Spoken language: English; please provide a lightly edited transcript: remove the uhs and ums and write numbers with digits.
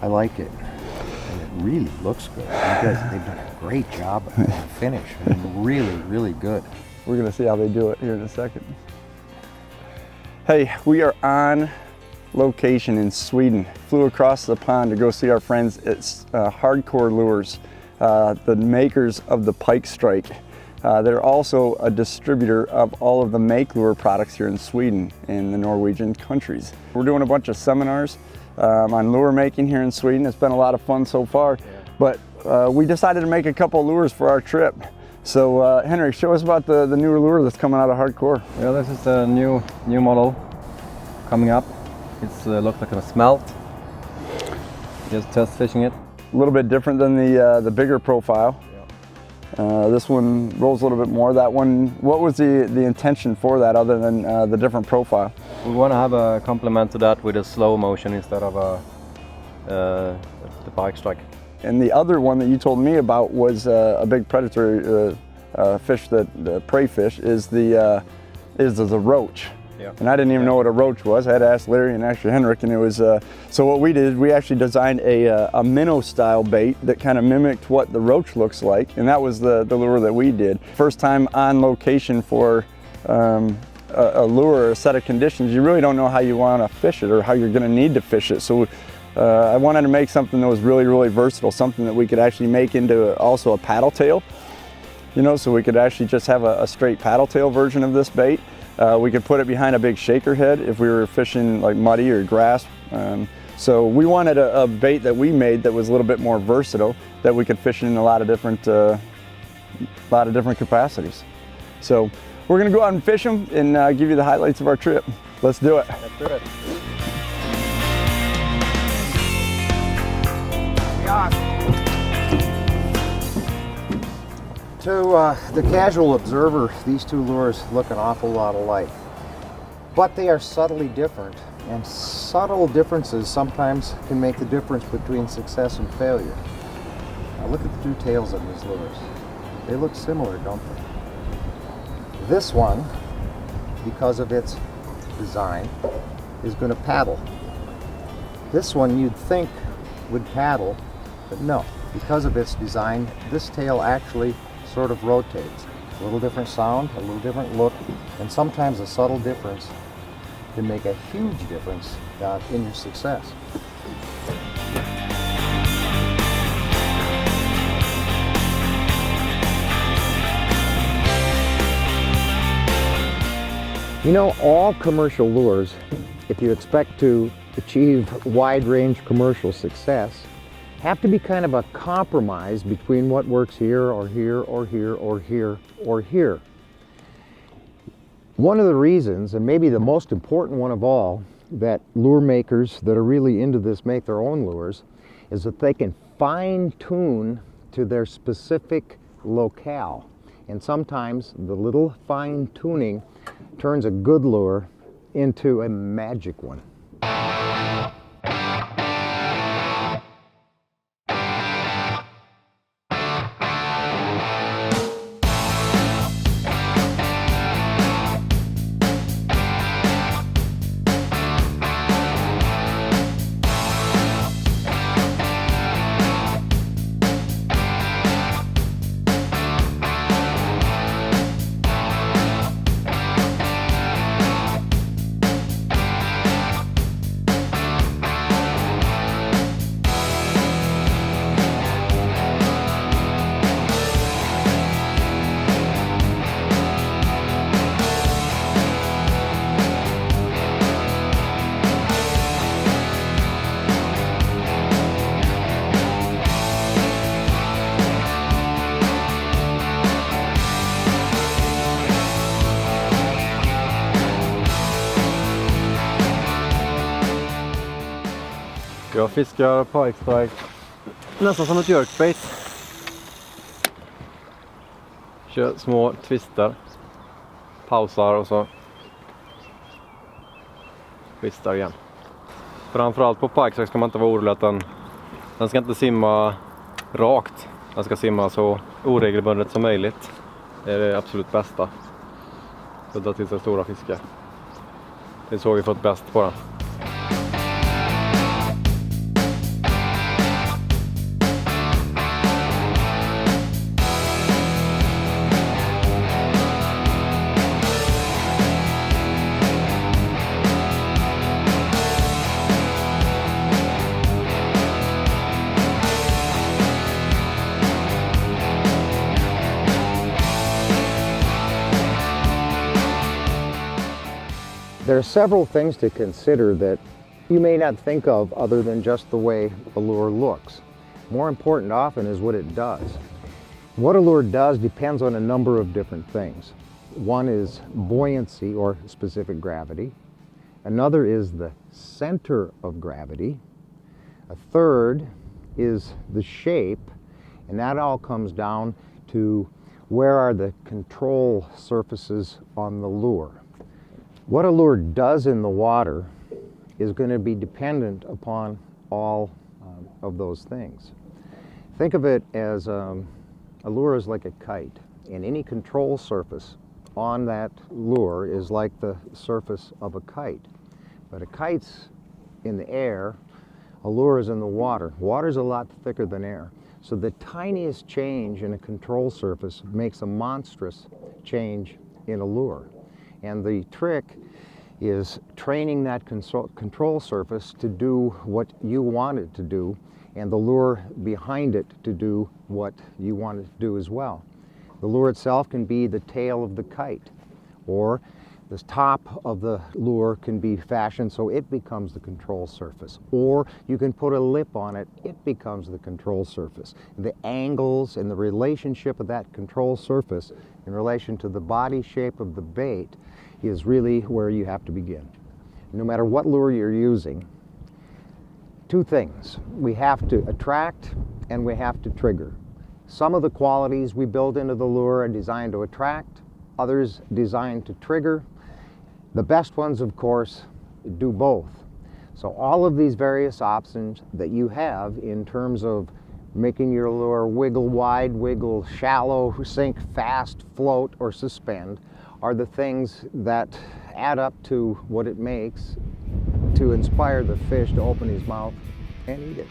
I like it. And it really looks good. They've done a great job of the finish. I mean, really, really good. We're gonna see how they do it here in a second. Hey, we are on location in Sweden. Flew across the pond to go see our friends at Hardcore Lures, the makers of the Pike Strike. They're also a distributor of all of the make lure products here in Sweden and the Norwegian countries. We're doing a bunch of seminars on lure making here in Sweden. It's been a lot of fun so far, but we decided to make a couple of lures for our trip. So Henrik, show us about the new lure that's coming out of Hardcore. Yeah, this is a new model coming up. It's looks like a smelt. Just test fishing it. A little bit different than the bigger profile. This one rolls a little bit more. That one, what was the intention for that other than the different profile? We want to have a complement to that with a slow motion instead of the Pike Strike. And the other one that you told me about was a big predatory fish, the prey fish, is the roach. Yeah. And I didn't even know what a roach was. I had to ask Larry and actually Henrik, and it was, so what we did, we actually designed a minnow style bait that kind of mimicked what the roach looks like, and that was the lure that we did. First time on location for a lure or a set of conditions, you really don't know how you want to fish it or how you're going to need to fish it. So I wanted to make something that was really, really versatile, something that we could actually make into also a paddle tail, you know, so we could actually just have a straight paddle tail version of this bait. We could put it behind a big shaker head if we were fishing like muddy or grass. So we wanted a bait that we made that was a little bit more versatile, that we could fish in a lot of different capacities. So we're gonna go out and fish them and give you the highlights of our trip. Let's do it. Let's do it. To the casual observer, these two lures look an awful lot alike, but they are subtly different, and subtle differences sometimes can make the difference between success and failure. Now look at the two tails of these lures. They look similar, don't they? This one, because of its design, is going to paddle. This one you'd think would paddle, but no. Because of its design, this tail actually sort of rotates. A little different sound, a little different look, and sometimes a subtle difference can make a huge difference in your success. You know, all commercial lures, if you expect to achieve wide-range commercial success, have to be kind of a compromise between what works here or here or here or here or here. One of the reasons, and maybe the most important one of all, that lure makers that are really into this make their own lures, is that they can fine-tune to their specific locale. And sometimes the little fine-tuning turns a good lure into a magic one. Jag fiskar Pike Strike nästan som ett jerkbait. Kör små twister, pausar och så twistar igen. Framförallt på Pike Strike ska man inte vara orolig att den ska inte simma rakt. Den ska simma så oregelbundet som möjligt. Det är det absolut bästa. Så dra till sig stora fiskar. Det är så vi fått bäst på den. There are several things to consider that you may not think of other than just the way a lure looks. More important often is what it does. What a lure does depends on a number of different things. One is buoyancy or specific gravity. Another is the center of gravity. A third is the shape, and that all comes down to where are the control surfaces on the lure. What a lure does in the water is going to be dependent upon all of those things. Think of it as a lure is like a kite, and any control surface on that lure is like the surface of a kite. But a kite's in the air, a lure is in the water. Water's a lot thicker than air. So the tiniest change in a control surface makes a monstrous change in a lure. And the trick is training that control surface to do what you want it to do, and the lure behind it to do what you want it to do as well. The lure itself can be the tail of the kite, or the top of the lure can be fashioned so it becomes the control surface, or you can put a lip on it, it becomes the control surface. The angles and the relationship of that control surface in relation to the body shape of the bait is really where you have to begin. No matter what lure you're using, two things. We have to attract and we have to trigger. Some of the qualities we build into the lure are designed to attract, others designed to trigger. The best ones, of course, do both. So all of these various options that you have in terms of making your lure wiggle wide, wiggle shallow, sink fast, float, or suspend are the things that add up to what it makes to inspire the fish to open his mouth and eat it.